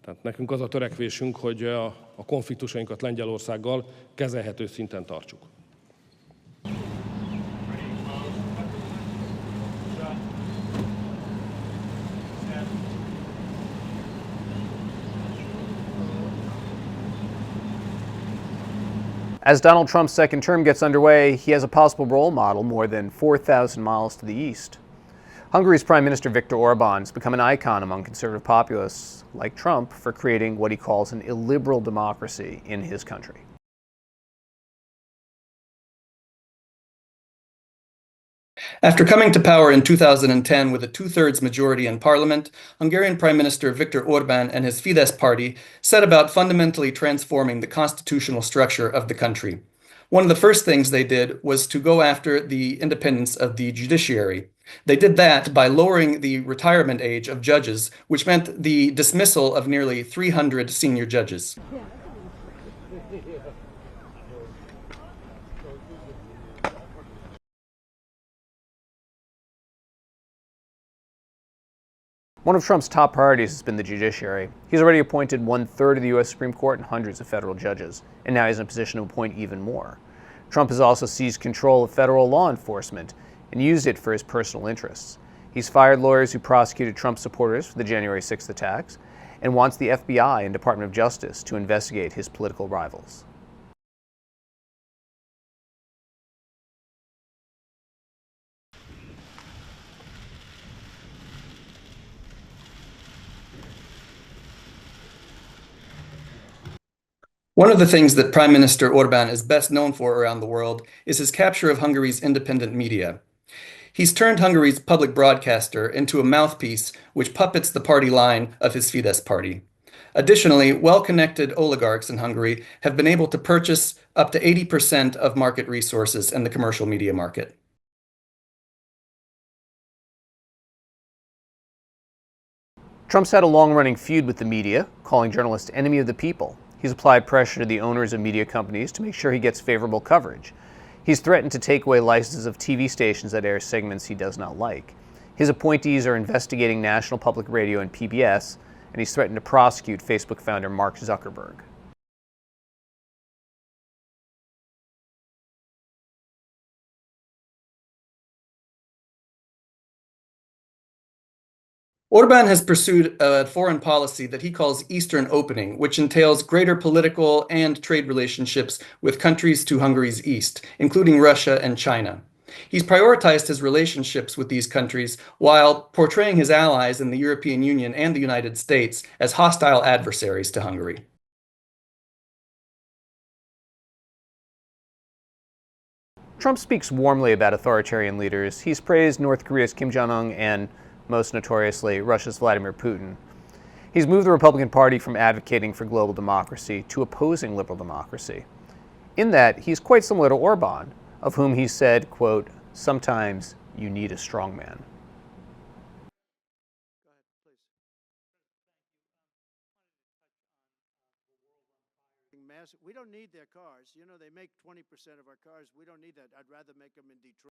Tehát nekünk az a törekvésünk, hogy a konfliktusainkat Lengyelországgal kezelhető szinten tartsuk. As Donald Trump's second term gets underway, he has a possible role model more than 4,000 miles to the east. Hungary's Prime Minister Viktor Orbán has become an icon among conservative populists, like Trump, for creating what he calls an illiberal democracy in his country. After coming to power in 2010 with a two-thirds majority in parliament, Hungarian Prime Minister Viktor Orbán and his Fidesz party set about fundamentally transforming the constitutional structure of the country. One of the first things they did was to go after the independence of the judiciary. They did that by lowering the retirement age of judges, which meant the dismissal of nearly 300 senior judges. One of Trump's top priorities has been the judiciary. He's already appointed 1/3 of the U.S. Supreme Court and hundreds of federal judges, and now he's in a position to appoint even more. Trump has also seized control of federal law enforcement and used it for his personal interests. He's fired lawyers who prosecuted Trump supporters for the January 6th attacks and wants the FBI and Department of Justice to investigate his political rivals. One of the things that Prime Minister Orbán is best known for around the world is his capture of Hungary's independent media. He's turned Hungary's public broadcaster into a mouthpiece which puppets the party line of his Fidesz party. Additionally, well-connected oligarchs in Hungary have been able to purchase up to 80% of market resources in the commercial media market. Trump's had a long-running feud with the media, calling journalists enemy of the people. He's applied pressure to the owners of media companies to make sure he gets favorable coverage. He's threatened to take away licenses of TV stations that air segments he does not like. His appointees are investigating National Public Radio and PBS, and he's threatened to prosecute Facebook founder Mark Zuckerberg. Orbán has pursued a foreign policy that he calls Eastern Opening, which entails greater political and trade relationships with countries to Hungary's east, including Russia and China. He's prioritized his relationships with these countries while portraying his allies in the European Union and the United States as hostile adversaries to Hungary. Trump speaks warmly about authoritarian leaders. He's praised North Korea's Kim Jong-un and, most notoriously, Russia's Vladimir Putin. He's moved the Republican Party from advocating for global democracy to opposing liberal democracy. In that, he's quite similar to Orbán, of whom he said, quote, "Sometimes you need a strong man." We don't need their cars. You know, they make 20% of our cars. We don't need that. I'd rather make them in Detroit.